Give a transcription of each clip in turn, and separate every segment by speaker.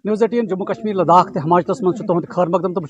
Speaker 1: News18 Jammu Kashmir Ladakh te Himachal man tuhund khair maqdam to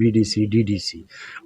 Speaker 2: BDC DDC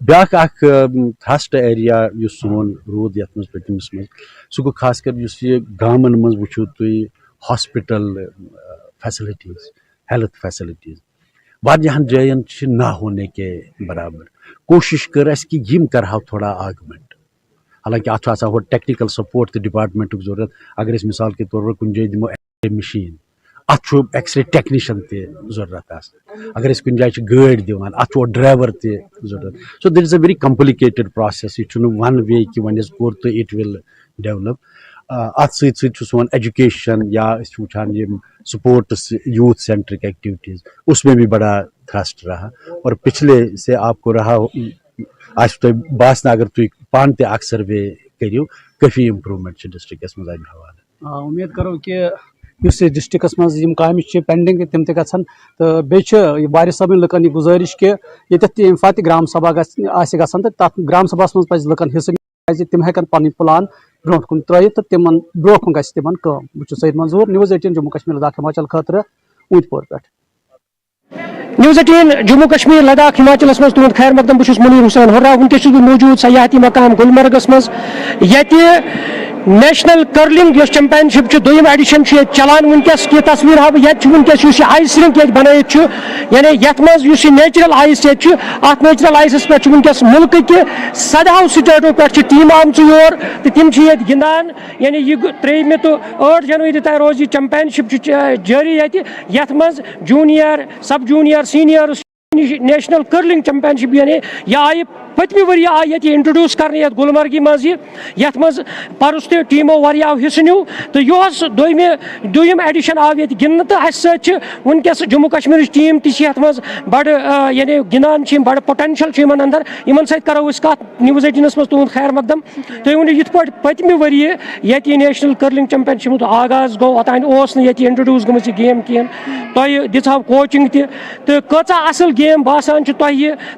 Speaker 2: بیاکھ اکھ thirst area یُس سون روٗد یَتھ منٛز پٔتمِس منٛز سُہ گوٚو خاص کر یُس یہِ گامَن منٛز وٕچھِو تُہۍ ہاسپِٹل فیسلٹیٖز ہیلتھ فیسلٹیٖز واریاہن جایَن چھِ نہ ہونے کے برابر. کوٗشِش کٔر اَسہِ کہِ یِم کَرہاو تھوڑا آگمنٹ. حالانکہِ اَتھ چھُ آسان ہورٕ ٹیکنیکل سپورٹ تہٕ ڈپارٹمنٹُک ضروٗرت. اگر أسۍ مِثال کے طور پر کُنہِ جایہِ دِمو ایکس رے مِشیٖن اَتھ چھُ ایکس رے ٹیکنیشن تہِ ضروٗرت آسان. اگر أسۍ کُنہِ جایہِ چھِ گٲڑۍ دِوان اَتھ چھُ ڈرایور تہِ ضروٗرت. سو دِٹ اِز اے ویری کمپلِکیٹڈ پروسیس. یہِ چھُنہٕ وَن وے کہِ وۄنۍ اَسہِ کوٚر تہٕ اِٹ وِل ڈیولپ. اَتھ سۭتۍ سۭتۍ چھُ سون ایجوکیشن یا أسۍ چھِ وٕچھان یِم سپورٹس یوتھ سینٹرک ایکٹیویٹیز اس میں بھی بڑا تھرسٹ رہا. اور پچھلے سے آپ کو رہا آسہِ تۄہہِ باسنا اگر تُہۍ پانہٕ تہِ اکھ سٔروے کٔرِو کٲفی امپروٗمینٹ چھِ ڈسٹرکس منٛز امہِ حوالہٕ.
Speaker 1: امید کرو کہ یُس یہِ ڈسٹرکس منٛز یِم کامہِ چھِ پینڈنگ تِم تہِ گژھن تہٕ بیٚیہِ چھِ واریاہ صٲبن لُکن یہِ گُزٲرِش کہ ییٚتٮ۪تھ تہِ ییٚمہِ ساتہٕ تہِ گرام سبھا آسہِ گژھان تہٕ تتھ گرام سبھاہس منٛز پزِ لُکن حصہٕ نِیُن کیازِ تِم ہٮ۪کن پنٕنۍ پلان برونٛٹھ کُن ترٲیِتھ تہٕ تِمن برونٛٹھ کُن گژھِ تِمن کٲم. بہٕ چھُس سعید منظوٗر News 18 جموں کشمیر لداخ ہماچل خٲطرٕ اوٗنتۍ پورِ پٮ۪ٹھ.
Speaker 3: News 18 جموں کشمیر لداخ ہماچلس مز تہد خیر مقدم بہٕ چھُس منیٖر حُسین ہُررا. ونکس چھُس بہٕ موجود سیاحتی مقام گلمرگس مز ییٚتہِ نیشنل کرلنگ یۄس چیمپین شپ چھُ دوٚیِم ایڈیشن چھُ ییٚتہِ چلان ونکس. کینٛہہ تصویر ہاو بہٕ ییٚتہِ چھُ ونکس یُس یہِ آیس رنک ییٚتہِ بنٲیِتھ چھُ یعنی یتھ منٛز یُس یہِ نیچرل آیس ییٚتہِ چھُ اتھ نیچرل آیسس پٮ۪ٹھ چھُ ونکس ملکہٕ کہِ 17 سٹیٹو پٮ۪ٹھ چھِ ٹیٖم آمژٕ یور تہٕ تِم چھِ ییٚتہِ گِنٛدان. یعنی یہِ 3 تہٕ 8 جنوری تام روز یہِ چیمپین شپ چھُ جٲری ییٚتہِ یتھ منٛز جوٗنیئر سب جوٗنیئر سیٖنیئر نیشنل کرلنگ چیمپین شپ یعنی یہ آئی پتمہ ؤری آئی یہ انٹروڈیوس کرنے یت گلمرگی مز یت مز پرس تہ ٹیمو واریاہ حصہ نیو تو یہ دویم ایڈیشن آو یہ گندنے تو اس ست ونکس جموں کشمیر ٹیم تہ یت مز بڑ یعنی گندان بڑ پوٹینشل اندر ان ست کرو اس کت News 18 مز تہد خیر مقدم تھی ؤنو یت پہ پتمہ ؤری یہ نیشنل کرلنگ چیمپین شپ آغاز گو اوتان اس یہ انٹروڈیوس گمت یہ گیم کہین تہ دژو کوچنگ تہ کۭژاہ اصل گیم باسان تہ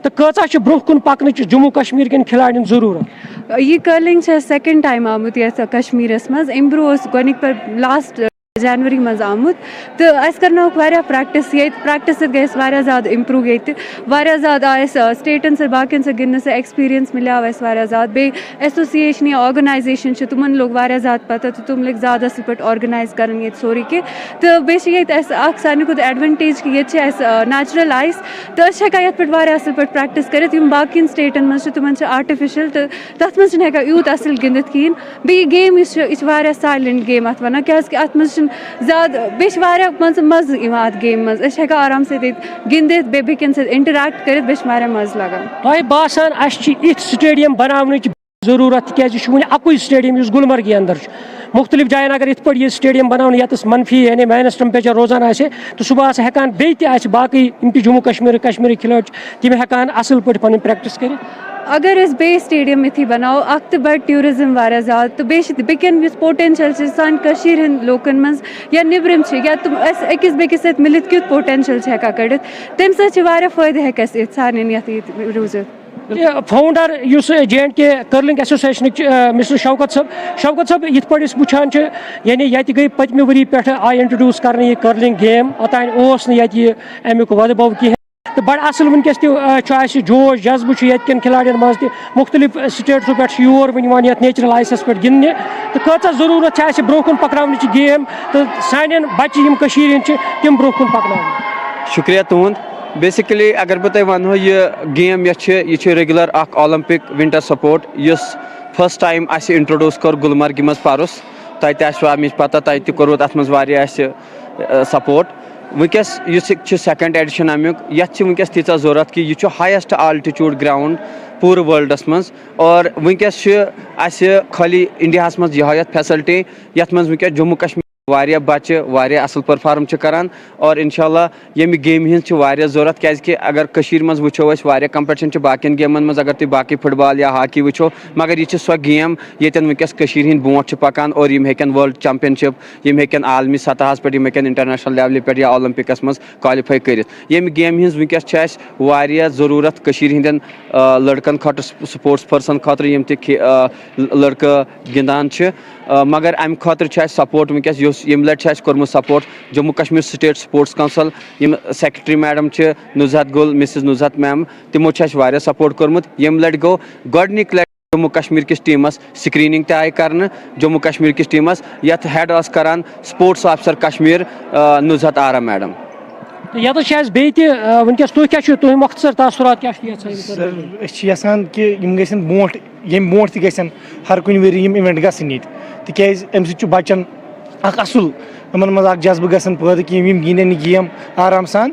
Speaker 3: تو کۭژاہ برونٛہہ کُن پکنٕچ جموں کشمیر کٮ۪ن کھلاڑٮ۪ن ضروٗرت.
Speaker 4: یہ کرلنگ سیکنڈ ٹائم آمت یتھ کشمیرس مز ام برونٛہہ گۄڈنِک پہ لاسٹ جنوری مز آمت تو اس کرنوک واریاہ پریکٹس یہ پریکٹس گئی واریاہ زیادہ امپروو یہ واریاہ زیادہ آئے سٹیٹن سے باقین سے گندنے سے ایکسپیرینس ملیو اس واریاہ زیادہ بیٚیہِ ایسوسیشن یا آرگنائزیشن تمن لوگ واریاہ زیادہ پتہ تو تم لٔگۍ زیادہ اصل پٲٹھۍ آرگنائز کرن یہ سورُے کینٛہہ تہٕ بیٚیہِ چھِ ییٚتہِ اَسہِ اکھ سارنٕے کھۄتہٕ ایڈوانٹیج کہ ییٚتہِ چھِ اَسہِ نیچرل آیس تو أسۍ چھِ ہٮ۪کان یتھ پٮ۪ٹھ واریاہ اصل پٲٹھۍ پریکٹس کٔرِتھ یِم باقین سٹیٹن منٛز چھِ تِمن چھِ آرٹِفِشل تہٕ تتھ منٛز چھِنہٕ ہٮ۪کان یوٗت اصل گِنٛدِتھ کِہیٖنۍ. بیٚیہِ یہِ گیم یُس چھِ یہِ چھِ واریاہ سایلنٹ گیم اتھ ونان کیازِ کہ اتھ منٛز چھِنہٕ زیادٕ بیٚیہِ چھِ واریاہ مزٕ یِوان اتھ گیمہِ منٛز أسۍ چھِ ہٮ۪کان آرام سۭتۍ ییٚتہِ گِنٛدِتھ بیٚیہِ بیٚکٮ۪ن سۭتۍ انٹریکٹ کٔرِتھ بیٚیہِ چھِ واریاہ مزٕ لگان.
Speaker 3: تۄہہِ باسان اَسہِ چھِ یِتھۍ سٹیڈیم بناونٕچ ضروٗرت تِکیازِ یہِ چھُ وُنہِ اَکُے سٹیڈیم یُس گلمرگی اندر چھُ. مختلف جایَن اگر یِتھ پٲٹھۍ یہِ سٹیڈیم بناوُن ییٚتس منفی یعنی ماینس ٹیمپریچر روزان آسہِ تہٕ صُبح آسہِ ہٮ۪کان بیٚیہِ تہِ آسہِ باقٕے یِم تہِ جموں کشمیرٕکۍ کھلٲڑۍ چھِ تِم ہٮ۪کان اصل پٲٹھۍ پنٕنۍ پریکٹس کٔرِتھ.
Speaker 4: اگر أسۍ بیٚیہِ سٹیڈیم یِتھُے بناوو اکھ تہِ بڑِ ٹیوٗرزم واریاہ زیادٕ تہٕ بیٚیہِ چھِ بیٚکٮ۪ن یُس پوٹینشل چھِ سانہِ کٔشیٖرِ ہٕنٛدۍ لوٗکن منٛز یا نیٚبرِم چھِ یا تِم أسۍ أکِس بیٚکِس سۭتۍ مِلِتھ کیُتھ پوٹینشل چھِ ہٮ۪کان کٔڑِتھ تَمہِ سۭتۍ چھِ واریاہ فٲیدٕ ہٮ۪کہِ اَسہِ یِتھ سارنٕے یتھ روٗزِتھ.
Speaker 3: فاؤنڈر یُس J&K کرلنگ ایسوسیشنٕکۍ مسٹر شوکت صٲب یِتھ پٲٹھۍ أسۍ وٕچھان چھِ یعنی ییٚتہِ گٔے پٔتمہِ ؤری پٮ۪ٹھٕ آیہِ انٹروڈیوس کرنہٕ یہِ کرلنگ گیم اوتانۍ اوس نہٕ ییٚتہِ یہِ امیُک وۄدبو کِہینۍ تہٕ بڑٕ اصل ونکس تہِ چھُ اَسہِ جوش جذبہٕ چھُ ییٚتہِ کٮ۪ن کھلاڑٮ۪ن منٛز تہِ مختلف سٹیٹسو پٮ۪ٹھ چھِ یور وۄنۍ یِوان یتھ نیچرل آیسس پٮ۪ٹھ گِنٛدنہِ تہٕ کۭژاہ ضروٗرت چھِ اَسہِ برونٛہہ کُن پکناونٕچ یہِ گیم تہٕ سانٮ۪ن بچہِ یِم کٔشیٖرِ ہٕنٛدۍ چھِ تِم برونٛہہ کُن پکناوٕنۍ.
Speaker 5: شُکریہ تُہُنٛد. بیسِکلی اگر بہٕ تۄہہِ ونہو یہِ گیم یۄس چھِ یہِ چھِ ریگولر اکھ اولمپک ونٹر سپورٹ یُس فسٹ ٹایم اَسہِ انٹروڈیوس کوٚر گلمرگہِ منٛز پرُس. تۄہہِ تہِ آسوٕ امِچ پتہ تۄہہِ تہِ کوٚروٕ تتھ منٛز واریاہ اَسہِ سپورٹ. ونکس یُس یہِ چھُ سیکنڈ ایڈِشن امیُک یتھ چھِ ونکس تیٖژاہ ضروٗرت کہِ یہِ چھُ ہایسٹ آلٹِچوٗڈ گراوُنڈ پوٗرٕ وٲلڈس منٛز اور ونکس چھِ اَسہِ خٲلی انڈیاہس منٛز یِہوے یتھ فیسلٹی یتھ منٛز ونکس جموں کشمیر واریاہ بچہِ واریاہ اصل پٔرفارم چھِ کران اور انشاء اللہ ییٚمہِ گیمہِ ہِنٛز چھِ واریاہ ضروٗرت کیازِ کہِ اگر کٔشیٖرِ منٛز وٕچھو أسۍ واریاہ کمپٹشن چھِ باقین گیمن منٛز اگر تُہۍ باقٕے فٹ بال یا ہاکی وٕچھو مگر یہِ چھِ سۄ گیم ییٚتٮ۪ن ونکس کٔشیٖرِ ہِنٛدۍ برونٛٹھ چھِ پکان اور یِم ہیٚکن ورلڈ چیمپینشپ یِم ہیٚکن عالمی سطحس پٮ۪ٹھ یِم ہیٚکن انٹرنیشنل لیولہِ پٮ۪ٹھ یا اولمپکس منٛز کالِفاے کٔرِتھ. ییٚمہِ گیمہِ ہِنٛز ونکس چھِ اَسہِ واریاہ ضروٗرت کٔشیٖرِ ہِنٛدٮ۪ن لڑکن خٲطرٕ سپورٹس پٔرسن خٲطرٕ یِم تہِ لڑکہٕ گِنٛدان چھِ مگر امہِ خٲطرٕ چھُ اَسہِ سپورٹ ونکس یُس یم لٹہِ چھِ کوٚرمُت support Jammu Kashmir state sports council M secretary madam چھِ نُزہت گُل مسز نُزہت میم تِمو چھِ اَسہِ واریاہ سپورٹ کوٚرمُت یم لٹہِ گوٚو گۄڈنِکۍ لٹہِ جموں کشمیر کس ٹیمس سکریننگ تہِ آیہِ کرنہٕ جموں کشمیر کس ٹیمس یتھ ہیڈ ٲس کران سپورٹس آفیسر کشمیر نُزہت آرا میڈم.
Speaker 3: یتھ بیٚیہِ تہِ وٕنکیٚس تُہۍ کیٛاہ چھِو تُہۍ مۄختصر تاثرات کیٛاہ چھِ یژھان
Speaker 6: سر أسۍ چھِ یژھان کہِ یِم گژھن برونٛٹھ ییٚمہِ برونٛٹھ تہِ گژھن ہر کُنہِ ؤری یِم اِوٮ۪نٹ گژھٕنۍ ییٚتہِ تِکیازِ اَمہِ سۭتۍ چھُ بچن اکھ اصل یِمن منٛز اکھ جذبہٕ گژھان پٲدٕ کہِ یِم گِنٛدن یہِ گیم آرام سان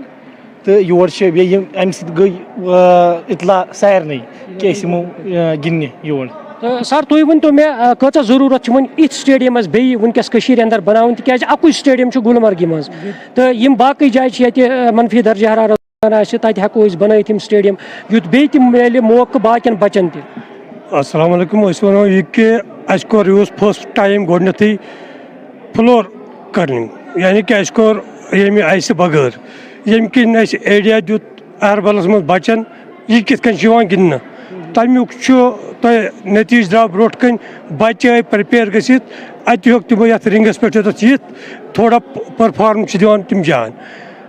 Speaker 6: تہٕ یور چھِ بیٚیہِ یِم اَمہِ سۭتۍ گٔے اطلاع سارنٕے کہِ أسۍ یِمو گِنٛدنہِ یور.
Speaker 3: سر تُہۍ ؤنۍتو مےٚ کۭژاہ ضروٗرت چھِ وۄنۍ یِتھۍ سٹیڈیم اَسہِ بیٚیہِ وٕنکیٚس کٔشیٖرِ اندر بناوٕنۍ تِکیازِ اَکُے سٹیڈیم چھُ گُلمرگہِ منٛز تہٕ یِم باقٕے جایہِ چھِ ییٚتہِ منفی درجہ حرارت آسہِ تَتہِ ہٮ۪کو أسۍ بنٲیِتھ یِم سٹیڈیم یُتھ بیٚیہِ تہِ میلہِ موقعہٕ باقین بچن تہِ.
Speaker 7: السلام علیکم أسۍ وَنو یہِ کہِ اَسہِ کوٚر یہِ اوس فٔسٹ ٹایم گۄڈنٮ۪تھٕے فلور کَرنِنگ یعنی کہِ اَسہِ کوٚر ییٚمہِ آیسہِ بغٲر ییٚمہِ کِنۍ اَسہِ ایریا دیُت اہربلس منٛز بچن یہِ کِتھ کٔنۍ چھُ یِوان گِنٛدنہٕ تَمیُک چھُ تۄہہِ نٔتیٖجہٕ درٛاو برونٛٹھ کَنۍ بچہِ آیہِ پرٛپیر گٔژھِتھ اَتہِ ہیوٚک تِمو یَتھ رِنٛگس پٮ۪ٹھ یوٚتَتھ یِتھ تھوڑا پٔرفارم چھِ دِوان تِم جان.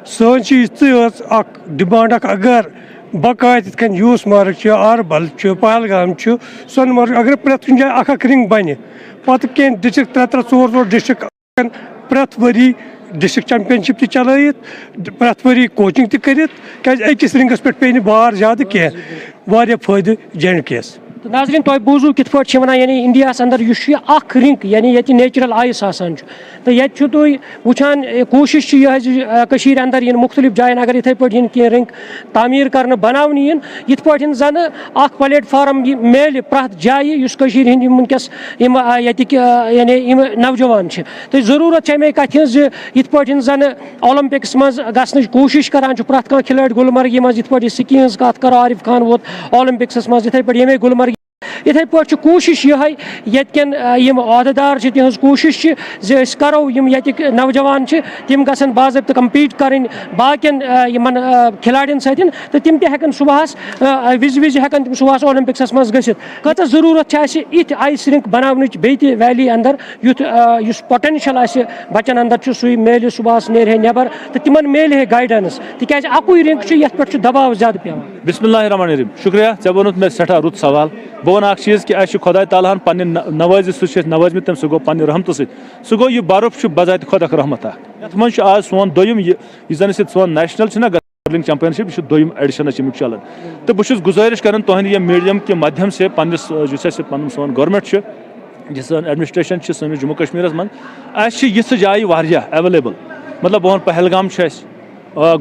Speaker 7: سٲنۍ چھِ یِژھٕے ٲس اکھ ڈِمانڈ اکھ اگر بقایا تِتھ کٔنۍ یوٗس مارگ چھُ اہربل چھُ پہلگام چھُ سۄنہٕ مرگ اگر پرٛٮ۪تھ کُنہِ جایہِ اکھ اکھ رِنٛگ بنہِ پتہٕ کینٛہہ ڈسٹرک 3-4 ڈسٹرک پرٛٮ۪تھ ؤری ڈسٹرک چیمپینشِپ تہِ چلٲیِتھ پرٛٮ۪تھ ؤری کوچِنگ تہِ کٔرِتھ کیازِ أکِس رِنٛگس پٮ۪ٹھ پیٚیہِ نہٕ بار زیادٕ کینٛہہ واریاہ فٲیدٕ جے اینڈ کے یس.
Speaker 3: ناظریٖن تۄہہِ بوٗزوٗ کِتھ پٲٹھۍ چھِ وَنان یعنی اِنڈیاہَس اندر یُس چھُ یہِ اکھ رِنٛگ یعنی ییٚتہِ نیچرل آیِس آسان چھُ تہٕ ییٚتہِ چھُو تُہۍ وٕچھان کوٗشِش چھِ یِہٕے زِ کٔشیٖرِ اندر یِن مُختٔلِف جایَن اگر یِتھَے پٲٹھۍ یِن کینٛہہ رِنٛگ تعمیٖر کرنہٕ بناونہٕ یِن یِتھ پٲٹھۍ زَنہٕ اکھ پلیٹ فارم یہِ میلہِ پرٛٮ۪تھ جایہِ یُس کٔشیٖرِ ہِنٛدۍ یِم وٕنکیٚس یِم ییٚتِکۍ یعنی یِم نوجوان چھِ تہٕ ضروٗرت چھِ اَمے کَتھِ ہِنٛز زِ یِتھ پٲٹھۍ زَنہٕ اولمپِکس منٛز گژھنٕچ کوٗشِش کران چھُ پرٛٮ۪تھ کانٛہہ کھِلٲڑۍ گُلمرگہِ منٛز یِتھ پٲٹھۍ یہِ سِکی ہٕنٛز کَتھ کرو عارف خان ووت اولمپِکسس منٛز یِتھَے پٲٹھۍ ییٚمے گُلمرگہِ یِتھَے پٲٹھۍ چھِ کوٗشِش یِہٕے ییٚتہِ کٮ۪ن یِم عہدٕدار چھِ تِہٕنٛز کوٗشِش چھِ زِ أسۍ کَرو یِم ییٚتِکۍ نوجوان چھِ تِم گژھن باضٲبطہٕ کَمپیٖٹ کَرٕنۍ باقٕیَن یِمن کھِلاڑٮ۪ن سۭتۍ تہٕ تِم تہِ ہٮ۪کن صُبحس وِزِ وِزِ ہٮ۪کن تِم صُبحس اولمپِکسس منٛز گٔژھِتھ. کۭژاہ ضروٗرت چھِ اَسہِ یِتھۍ آیس رِنٛگ بناونٕچ بیٚیہِ تہِ ویلی اندر یُتھ یُس پوٹینشل آسہِ بچن اندر چھُ سُے میلہِ صُبحس نیرِ ہے نٮ۪بر تہٕ تِمن میلہِ ہے گایڈنس تِکیازِ اَکُے رِنٛگ چھُ یَتھ پٮ۪ٹھ چھُ دباو زیادٕ پیٚوان.
Speaker 8: بسم اللہ الرحمن الرحیم. شُکریہ ژےٚ ووٚنُتھ مےٚ سٮ۪ٹھاہ رُت سوال بہٕ وَنہٕ اکھ چیٖز کہِ اَسہِ چھُ خۄداے تعالیٰ ہن پننہِ نوٲزِتھ سُہ چھِ أسۍ نوٲزمٕتۍ تٔمۍ سُہ گوٚو پننہِ رحمتہٕ سۭتۍ سُہ گوٚو یہِ برف چھُ بذاتہِ خۄد اکھ رحمت اکھ یتھ منٛز چھُ آز سون دوٚیِم یُس زن أسۍ سون نیشنل چھُنہ کرلنگ چیمپینشپ یہِ چھُ دوٚیِم ایڈِشن اَسہِ اَمیُک چلان تہٕ بہٕ چھُس گُزٲرِش کران تُہنٛدِ ییٚمہِ میٖڈیم کہِ مادھیم سے پننِس یُس اَسہِ پنُن سون گورمینٹ چھُ یُس سٲنۍ ایڈمنسٹریشن چھِ سٲنِس جموں کشمیٖرس منٛز اَسہِ چھِ یِژھٕ جایہِ واریاہ ایویلیبل مطلب بہٕ وَنہٕ پہلگام چھُ اَسہِ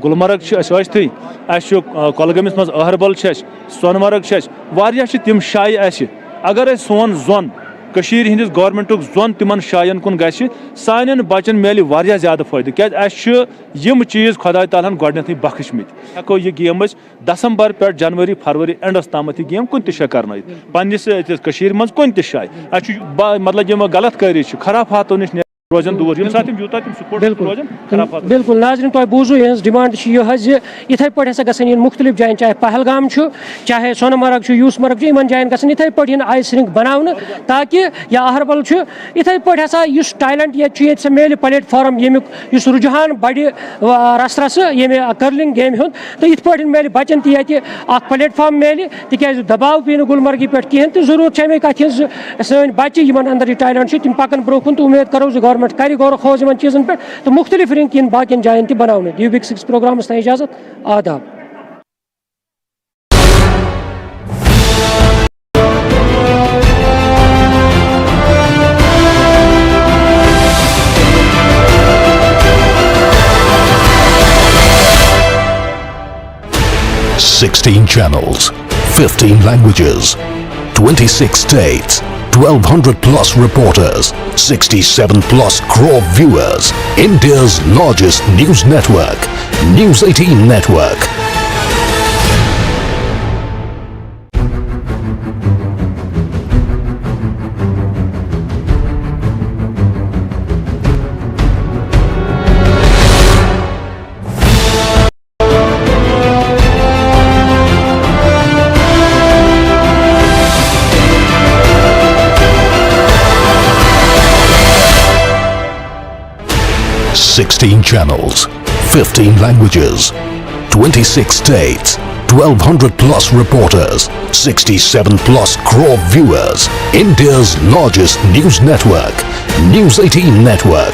Speaker 8: گُلمرگ چھِ اَسہِ ٲسۍتھٕے اَسہِ چھُ کۄلگٲمِس منٛز أہربل چھِ اَسہِ سۄنہٕ مرگ چھِ اَسہِ واریاہ چھِ تِم جایہِ اَسہِ اگر أسۍ سون زوٚن کٔشیٖرِ ہِنٛدِس گورمینٹُک زوٚن تِمن جاین کُن گژھِ سانٮ۪ن بچن میلہِ واریاہ زیادٕ فٲیدٕ کیازِ اَسہِ چھِ یِم چیٖز خۄداے تعالیٰ ہن گۄڈنیٚتھٕے بخشمٕتۍ ہٮ۪کو یہِ گیم أسۍ دسمبر پٮ۪ٹھ جنؤری فروری اینڈس تامتھ یہِ گیم کُنہِ تہِ جایہِ کرنٲیِتھ پننِس کٔشیٖرِ منٛز کُنہِ تہِ جایہِ اَسہِ چھُ مطلب یِم غلط کٲری چھِ خرافاتو نِش روزن دوٗر ییٚمہِ ساتہٕ تِم یوٗتاہ تِم سپورٹس روزن خرافات.
Speaker 3: بِلکُل ناظریٖن تۄہہِ بوٗزوٗ یِہٕنٛز ڈِمانڈ چھِ یِہٕے زِ یِتھَے پٲٹھۍ ہسا گژھن یِن مُختٔلِف جایَن چاہے پہلگام چھُ چاہے سۄنہٕ مرگ چھُ یوٗس مرگ چھُ یِمن جایَن گژھن یِتھَے پٲٹھۍ یِن آیس رِنٛگ بناونہٕ تاکہِ یا اہربل چھُ یِتھَے پٲٹھۍ ہسا یُس ٹیلنٹ ییٚتہِ چھُ ییٚتہِ سا میلہِ پلیٹ فارم ییٚمیُک یُس رُجحان بڑِ رَسہٕ رَسہٕ ییٚمہِ کٔرلِنٛگ گیمہِ ہُنٛد تہٕ یِتھ پٲٹھۍ میلہِ بچن تہِ ییٚتہِ اکھ پلیٹ فارم میلہِ تِکیازِ دباو پیٚیہِ نہٕ گُلمرگہِ پٮ۪ٹھ کِہینۍ تہٕ ضروٗرت چھِ اَمے کَتھِ ہِنٛز زِ سٲنۍ بچہِ یِمن اندر یہِ ٹیلنٹ چھُ تِم پکن برونٛہہ کُن تہٕ اُمید کرو زِ گورمینٹ کرِ غورٕ خوض یِمن چیٖزن پٮ۪ٹھ تہٕ مُختٔلِف رِنٛگ یِن باقین جاین تہِ بناونہٕ. دیو بِگ 6 پروگرامس تام اِجازت آداب.
Speaker 9: Sixteen channels, 15 languages, 26 states, 1,200 plus reporters, 67 plus crore viewers. India's largest news network, News18 Network. 16 channels, 15 languages, 26 states, 1200 plus reporters, 67 plus crore viewers. India's largest news network, News 18 Network.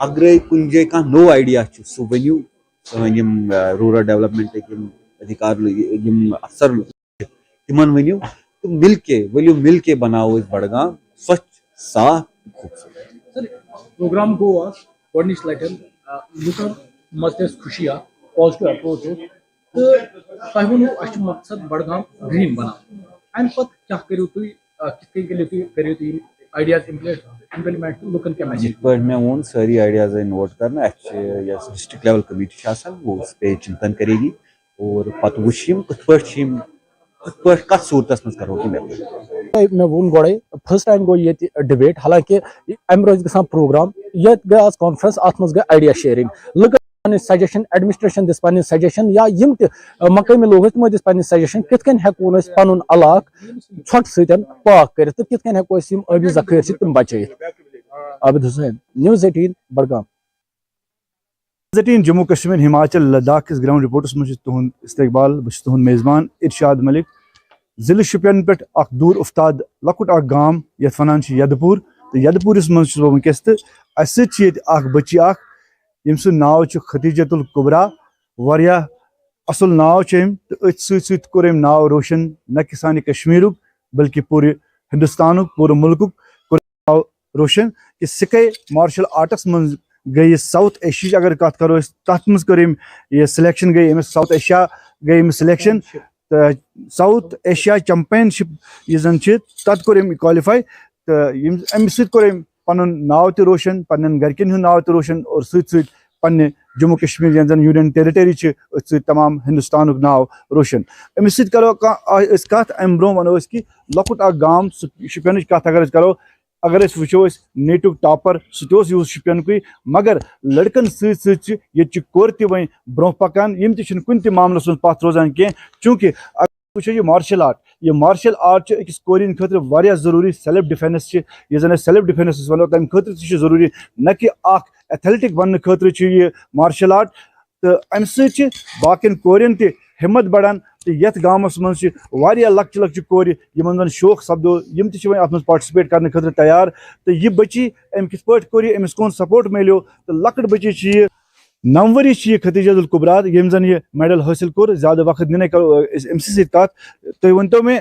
Speaker 10: اگرے کن جائے کھانا no idea سہ ونیو سن rural development ادھکار افسر تمن ونیو تو مل کے ولو مل کے بناو بڈگام سوچھ صاف خوبصورت.
Speaker 1: پروگرام گو گۄڈنِچ لٹہِ لُکن منٛز تہِ ٲس خوشی اکھ پازٹِو اپروچ اوس تہٕ تۄہہِ ووٚنوُ اَسہِ چھُ مقصد بڈگام گریٖن بناوُن اَمہِ پتہٕ کیٛاہ کٔرِو تُہۍ کِتھ کٔنۍ کٔرِو تُہۍ یِم آیڈیاز امپلمنٹ تہٕ لُکن کیٛاہ میسیج.
Speaker 10: یِتھ پٲٹھۍ مےٚ ووٚن سٲری آیڈیاز آیہِ نوٹ کرنہٕ اَسہِ چھِ یۄس ڈسٹرکٹ لیول کمیٹی چھِ آسان وہ اس پہ چنتن کرے گی اور پتہٕ وٕچھ یِم کِتھ پٲٹھۍ چھِ یِم کِتھ پٲٹھۍ کتھ صوٗرتس منٛز کرو یِم ایپلے.
Speaker 1: مےٚ ووٚن گۄڈے فٔسٹ ٹایم گوٚو ییٚتہِ ڈِبیٹ حالانکہِ امہِ روز گژھان پروگرام ییٚتہِ گٔے آز کانفرنس اتھ منٛز گٔے آیڈیا شیرِنگ لُکن پنٕنۍ سجیشن ایڈمنسٹریشن دِژ پنٕنۍ سجیشن یا یِم تہِ مقٲمی لوگ ٲسۍ تِمو دِژ پنٕنۍ سجیشن کِتھ کٔنۍ ہیٚکون أسۍ پنُن علاقہٕ ژھۄٹھ سۭتۍ پاک کٔرِتھ تہٕ کِتھ کٔنۍ ہیٚکو أسۍ یِم ٲبی ذخٲیر چھِ تِم بچٲیِتھ. عابد حسین News18 بڈگام.
Speaker 11: News18 جموں کشمیر ہماچل لداخ کس گراؤنڈ رپورٹس مجھ تہد استقبال بہٕ چھُس تہد میزبان ارشاد ملک. ضلع شپین پہ اخ دور افتاد لکٹ اخ گام یتھ ونان یدپور تو یدپورس مز چھُس بہٕ ونکس تہٕ اسہِ سۭتۍ چھِ ییٚتہِ اکھ بچی اکھ ییٚمہِ سُنٛد ناو چھُ ختیجت الکبرا واریاہ اصل ناو چھُ أمۍ تہٕ أتھۍ سۭتۍ سۭتۍ کوٚر أمۍ ناو روشن نہ کہ سانہِ کشمیرُک بلکہ پوٗرٕ ہندوستانُک پوٗرٕ ملکُک کوٚر ناو روشن کہ سُہ گٔے مارشل آرٹس منٛز گٔے یہِ ساوُتھ ایشیاہٕچ اگر کتھ کرو أسۍ تتھ منٛز کٔر أمۍ یہِ سِلیکشن گٔے أمِس ساوُتھ ایشیا گٔے أمِس سِلیکشن تہٕ ساوُتھ ایشیا چمپینشپ یُس زن چھِ تتھ کوٚر أمۍ کالِفاے تہٕ امہِ سۭتۍ کوٚر أمۍ پنُن ناو تہِ روشن پننٮ۪ن گرِکٮ۪ن ہُنٛد ناو تہِ روشن اور سۭتۍ سۭتۍ پننہِ جموں کشمیر یۄس زن یوٗنین ٹیرِٹری چھِ أتھۍ سۭتۍ تمام ہندوستانُک ناو روشن. أمِس سۭتۍ کرو أسۍ کتھ امہِ برونٛہہ ونو أسۍ کہِ لۄکُٹ اکھ گام شُپینٕچ کتھ اگر أسۍ کرو اگر أسۍ وٕچھو أسۍ نیٹُک ٹاپر سُہ تہِ اوس یِہُس شُپینکُے مگر لڑکن سۭتۍ سۭتۍ چھِ ییٚتہِ چھِ کورِ تہِ وۄنۍ برونٛہہ پکان یِم تہِ چھِنہٕ کُنہِ تہِ معاملس منٛز پتھ روزان کینٛہہ چوٗنٛکہِ اگر وٕچھو یہِ مارشل آرٹ چھُ أکِس کورِ ہِنٛدِ خٲطرٕ واریاہ ضروٗری سیلف ڈِفینس چھِ یُس زن أسۍ سیلف ڈِفینس أسۍ ونو تمہِ خٲطرٕ تہِ چھُ ضروٗری نہ کہِ اکھ ایتھلیٹِک بننہٕ خٲطرٕ چھُ یہِ مارشل آرٹ تہٕ امہِ سۭتۍ چھِ باقین کورٮ۪ن تہِ ہمت بڑان تہٕ یتھ گامس منٛز چھِ واریاہ لۄکچہِ لۄکچہِ کورِ یِمن زن شوق سپدو یِم تہِ چھِ وۄنۍ اتھ منٛز پاٹسِپیٹ کرنہٕ خٲطرٕ تیار تہٕ یہِ بچی أمۍ کِتھ پٲٹھۍ کوٚر یہِ أمِس کُن سپورٹ میلیو تہٕ لۄکٕٹ بچی چھِ یہِ 9 ؤری چھِ یہِ ختیجت الکبرا ییٚمۍ زن یہِ میڈل حٲصِل کوٚر زیادٕ وقت نِنے کرو أسۍ أمۍ سٕے سۭتۍ کتھ تُہۍ ؤنتو مےٚ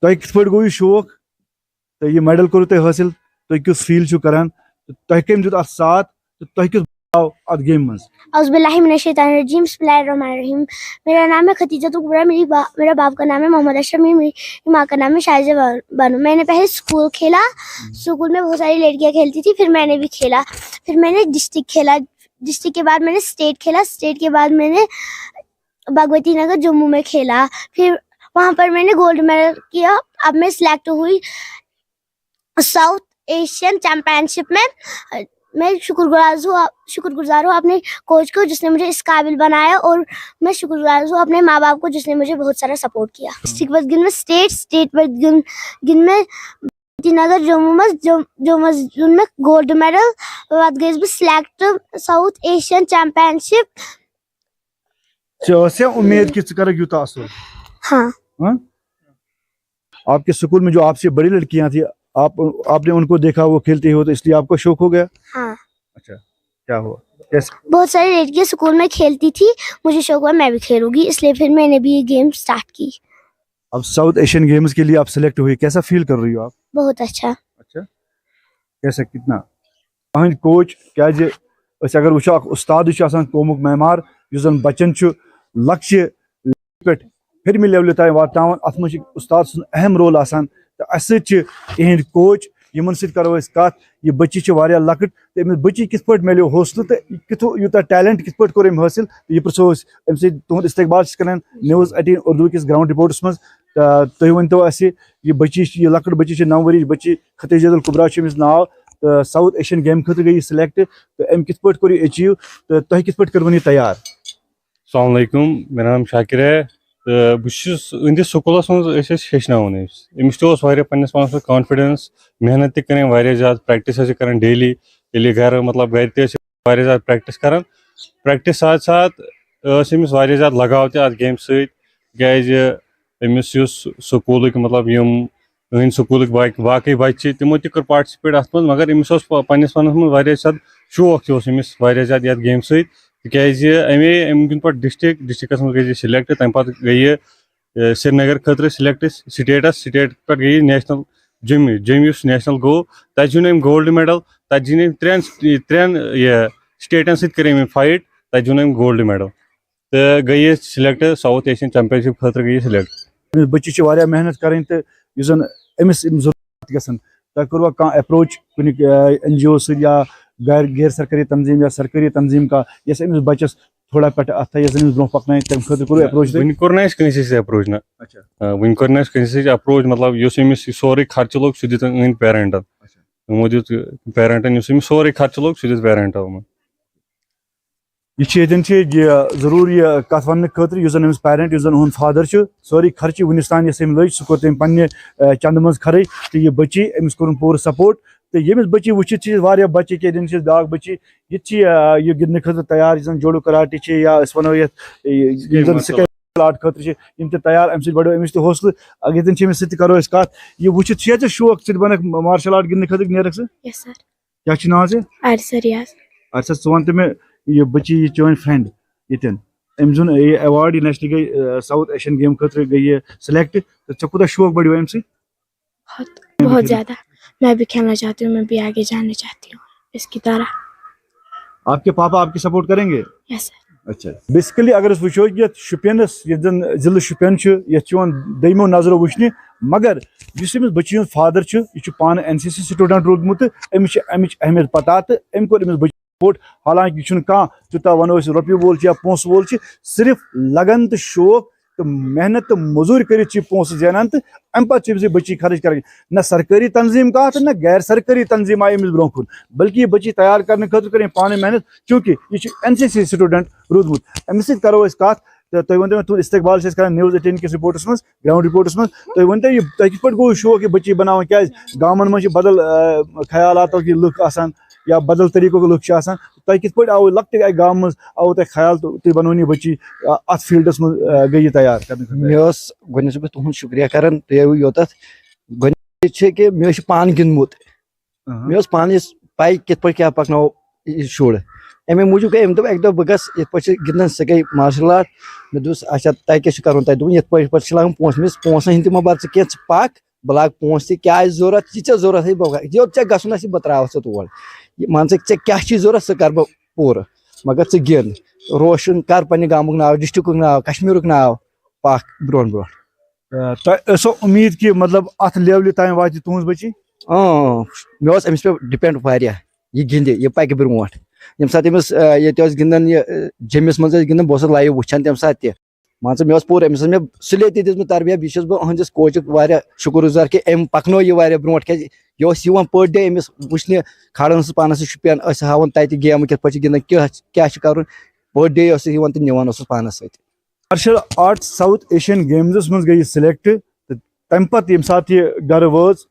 Speaker 11: تۄہہِ کِتھ پٲٹھۍ گوٚو یہِ شوق تہٕ یہِ میڈل کوٚروٕ تۄہہِ حٲصِل تُہۍ کیُتھ فیٖل چھِو کران تہٕ تۄہہِ کٔمۍ دیُت اتھ ساتھ تہٕ تۄہہِ کیُتھ آو اتھ گیمہِ منٛز.
Speaker 12: اعوذ باللہ من الشیطان الرجیم بسم اللہ الرحمن الرحیم. میرا نام ہے ختیجت الکبرا میرے باپ کا نام ہے محمد اشرف میری ماں کا نام ہے شائزہ بانو. میں نے پہلے اسکول کھیلا اسکول میں بہت ساری لڑکیاں کھیلتی تھی پھر میں نے بھی کھیلا پھر میں نے ڈسٹرکٹ کھیلا ڈسٹرکٹ کے بعد میں نے اسٹیٹ کھیلا اسٹیٹ کے بعد میں نے بھگوتی نگر جموں میں کھیلا پھر وہاں پر میں نے گولڈ میڈل کیا. اب میں سلیکٹ ہوئی ساؤتھ ایشین چیمپئن شپ میں شکر گزار ہوں اپنے کوچ کو جس نے مجھے اس قابل بنایا اور میں شکر گزار ہوں اپنے ماں باپ کو جس نے مجھے بہت سارا سپورٹ کیا. ڈسٹرکٹ بس گن میں اسٹیٹ بس گن میں نگر جموں میں گولڈ میڈل بعد گئی بہٕ سلیکٹ ساؤتھ ایشین چیمپئن شپ.
Speaker 11: امید کہ ژٕ کرکھ یوٗتاہ اصل.
Speaker 12: ہاں
Speaker 11: آپ کے اسکول میں جو آپ سے بڑی لڑکیاں تھیں آپ نے ان کو دیکھا وہ کھیلتے ہو تو اس لیے آپ کو شوق ہو گیا.
Speaker 12: ہاں
Speaker 11: اچھا کیا ہوا
Speaker 12: بہت ساری لڑکیاں اسکول میں کھیلتی تھی مجھے شوق ہوا میں بھی کھیلوں گی اس لیے پھر میں نے بھی یہ گیم اسٹارٹ کی.
Speaker 11: اب ساؤتھ ایشین گیمز کے لیے آپ سلیکٹ ہوئی کیسا فیل کر رہی ہو آپ.
Speaker 12: بہت اچھا.
Speaker 11: اچھا کیسا کتنا تہند کوچ کیازِ أسۍ اگر وٕچھو اکھ اُستاد چھُ آسان قومُک معمار یُس زن بچن چھُ لۄکچہِ پٮ۪ٹھ پھرمہِ لیولہِ تام واتناوان اتھ منٛز چھُ اُستاد سُنٛد اہم رول آسان تہٕ اسہِ سۭتۍ چھِ یِہنٛدۍ کوچ یِمن سۭتۍ کرو أسۍ کتھ یہِ بچی چھِ واریاہ لۄکٕٹ تہٕ أمِس بچی کِتھ پٲٹھۍ میلیو حوصلہٕ تہٕ یوٗتاہ ٹیلنٹ کِتھ پٲٹھۍ کوٚر أمۍ حٲصِل تہٕ یہِ پرژھو أسۍ أمۍ سۭتۍ تُہُنٛد استقبال چھِ کران News18 اردو کِس گراؤنڈ رپورٹس منٛز. تُہۍ ؤنتو اسہِ یہِ بچی چھِ یہِ لۄکٕٹ بچی چھِ 9 ؤرِش بچی ختیجت الکبرا چھُ أمِس ناو تہٕ ساؤتھ ایشین گیم خٲطرٕ گٔے یہِ سِلیکٹ تہٕ أمۍ کِتھ پٲٹھۍ کوٚر یہِ ایچیٖو تہٕ تۄہہِ کِتھ پٲٹھۍ کٔروُن یہِ تیار.
Speaker 13: السلام علیکم میرا نام شاکر ہے تہٕ بہٕ چھُس أہٕنٛدِس سکوٗلس منٛز ٲسۍ أسۍ ہیٚچھناوان أمِس تہِ اوس واریاہ پننِس پانس پٮ۪ٹھ کانفِڈینس محنت تہِ کران واریاہ زیادٕ پریکٹِس ٲسۍ کران ڈیلی ییٚلہِ یہِ گرٕ مطلب گرِ تہِ ٲسۍ واریاہ زیادٕ پریکٹِس کران پریکٹِس ساتھ ساتھ ٲس أمِس واریاہ زیادٕ لگاو تہِ اتھ گیمہِ سۭتۍ تِکیازِ أمِس یُس سکوٗلٕکۍ مطلب یِم سکولک باقی بچہ تمو تہ کر پارٹسپیٹ ات من مگر امس پنس پانس من واریاہ زیادہ شوق تہ امس واریاہ زیادہ یتھ گیم ست تکیاز ام گن پہ ڈسٹرکس من گئی سلیکٹ تمہ پتہ گئی سری نگر خاطر سلیکٹ سٹیٹ پہ گئی نیشنل جم اس نیشنل گو تت زیون ام گولڈ میڈل تت زین ترین سٹیٹن ست کر ام فائٹ تت زیون ام گولڈ میڈل تو گئی سلیکٹ ساؤتھ ایشین چیمپئن شپ خاطر گئی سلیکٹ
Speaker 11: بچی واریاہ محنت کریں تو اس زن امس ضرورت گژھن تہ کروا کانٛہہ اپروچ کُنہِ این جی او سۭتۍ یا غیر سرکاری تنظیم یا سرکاری تنظیم کا یس امس بچس تھوڑا پٮ۪ٹھ اتھ تھایس امس برونٛہہ پکنٲیِتھ تمہِ خٲطرٕ کوٚروٕ اپروچ
Speaker 13: وُنہِ کوٚر نہٕ اَسہِ کٲنٛسے سۭتۍ اپروچ نہ وُنہِ کوٚر نہٕ اَسہِ کٲنٛسے سۭتۍ اپروچ مطلب یُس أمِس یہِ سورُے خرچہٕ لوٚگ سُہ دیُت أنۍ پیرنٹن یِمو دیُت پیرنٹن یُس أمِس سورُے خرچہٕ لوٚگ سُہ دیُت پیرنٹو یِمن
Speaker 11: یہ ضرور یہ کت ون خاطر اس زن امس پیرنٹ اس زن ہند فادر سوری خرچہ ونس تان یس لگ سہ کور تم پنہ چند مز خرچ تو یہ بچی امس کور پور سپورٹ تو یمس بچی وچت بچہ کہ دن بیاکھ بچی یہ گندنے خاطر تیار زن جوڑو کراٹی یا ونو یت آرٹ خاطر تیار ام بڑو امس تہ حوصلہ اگر امس سی کرو کت یہ وچت ژےٚ شوق ژٕ بنک مارشل آرٹ گندنے خاطر نیرک ژٕ کیا ناو ژےٚ ژٕ ون تہٕ مےٚ یہ بچی یہ چون فرینڈ یتن ام زن یہ ایوارڈ یہ نیشنل گئی ساؤتھ ایشین گیم خاطر گئی یہ سلیکٹ تو ژےٚ کوٗتاہ شوق بڑھو ام
Speaker 12: بہت زیادہ میں بھی کھیلنا چاہتی ہوں میں بھی آگے جانا چاہتی ہوں اس کی طرح
Speaker 11: آپ کے پاپا آپ کی سپورٹ کریں گے
Speaker 12: یس سر
Speaker 11: اچھا بیسکلی اگر وچو یت شپینس یت زن ضلع شپین یت دمو نظرو وچھنے مگر اس امس بچی ہند فادر یہ پان این سی سی سٹوڈنٹ روٗدمُت امس امچ اہمیت پتہ تو ام کور امس بچی سپورٹ حالانکہ یہ تیوٗتاہ ونو رۄپیہِ وول یا پونسہٕ وول صرف لگن تو شوق تو محنت تو مزوٗرۍ کٔرِتھ پونسہٕ زینان تو ام پتہٕ بچی خرچ کران نہ سرکاری تنظیم کا نہ غیر سرکاری تنظیم آئی امس برو کن بلکہ یہ بچی تیار کرنے خاطر کر پانے محنت چونکہ یہ این سی سی سٹوڈنٹ روٗدمُت امس سۭتۍ کرو أسۍ کتھ تُہۍ ؤنتو مےٚ تُہُنٛد استقبال چھِ أسۍ کران نیوز 18 کِس رپورٹس منٛز گراؤنڈ رپورٹس منٛز تُہۍ ؤنتو یہ تۄہہِ کِتھ پٲٹھۍ گوٚو شوق یہ بچی بناوان کیٛازِ گامن منٛز چھِ بدل خیالاتُک یہِ لُکھ آسان یا بدل طریقُک لُکھ چھِ آسان تۄہہِ کِتھ پٲٹھۍ آو لۄکٹہِ اکہِ گامہٕ منٛز آوُ تۄہہِ خیال تُہۍ بنٲوِو یہِ بچی اتھ فیٖلڈس منٛز گٔے یہِ تیار کرنہٕ خٲطرٕ
Speaker 14: گۄڈنٮ۪تھ چھُس بہٕ تُہُنٛد شُکریہ کران تُہۍ آیوٕ یوٚتتھ گۄڈنٮ۪تھ چھِ کہِ مےٚ چھُ پانہٕ گِنٛدمُت مےٚ ٲس پانہٕ پاے کِتھ پٲٹھۍ کیٛاہ پکناوو یہِ شُر امی موٗجوٗب گٔے أمۍ دوٚپ اکہِ دۄہ بہٕ گژھٕ یِتھ پٲٹھۍ چھِ گِنٛدان سُہ گٔے مارشل آرٹ مےٚ دوٚپُس اچھا تۄہہِ کیٛاہ چھُ کرُن تۄہہِ دوٚپُن یِتھ پٲٹھۍ چھِ لاگان پونٛسہٕ مےٚ پونٛسن ہٕنٛدۍ تہِ مہ بر ژٕ کینٛہہ ژٕ پکھ بہٕ لاگہٕ پونٛسہٕ تہِ کیٛاہ آسہِ ضروٗرت یہِ ژےٚ ضروٗرت آسہِ بہٕ یوٚت ژےٚ گژھُن آسہِ بہٕ تراوٕ ژٕ تور مان ژٕ ژےٚ کیٛاہ چھُے ضروٗرت سُہ کرٕ بہٕ پوٗرٕ مگر ژٕ گِنٛد روشن کر پننہِ گامُک ناو ڈسٹرکُک ناو کشمیٖرُک ناو پکھ برونٛٹھ برونٛٹھ
Speaker 11: تۄہہِ ٲسو اُمید کہِ مطلب اتھ لیولہِ تام واتہِ تُہنٛز بچی
Speaker 14: مےٚ اوس أمِس پٮ۪ٹھ ڈِپینٛڈ واریاہ یہِ گِنٛدِ یہِ پکہِ برونٛٹھ ییٚمہِ ساتہٕ أمِس ییٚتہِ اوس گِنٛدان یہِ جیٚمِس منٛز ٲسۍ گِنٛدان بہٕ اوسُس لایِو وٕچھان تمہِ ساتہٕ تہِ مان ژٕ مےٚ اوس پوٗرٕ أمِس ٲس مےٚ سُلے تہِ دِژمٕژ تربیت بیٚیہِ چھُس بہٕ أہنٛدِس کوچُک واریاہ شُکُر گُزار کہِ أمۍ پکنو یہِ واریاہ برونٛٹھ کیٛازِ یہِ اوس یِوان پٔر ڈے أمِس وٕچھنہِ کھالان ٲسٕس پانس سۭتۍ شُپین ٲسۍ ہاوان تتہِ گیمہٕ کِتھ پٲٹھۍ چھِ گِنٛدان کیٛاہ چھُ کرُن پٔر ڈے اوس یِوان تہٕ نِوان اوسُس پانس سۭتۍ
Speaker 11: مارشل آرٹ ساؤتھ ایشین گیمزس منٛز گٔے یہِ سِلیکٹ تہٕ تمہِ پتہٕ ییٚمہِ ساتہٕ یہِ گرٕ وٲژ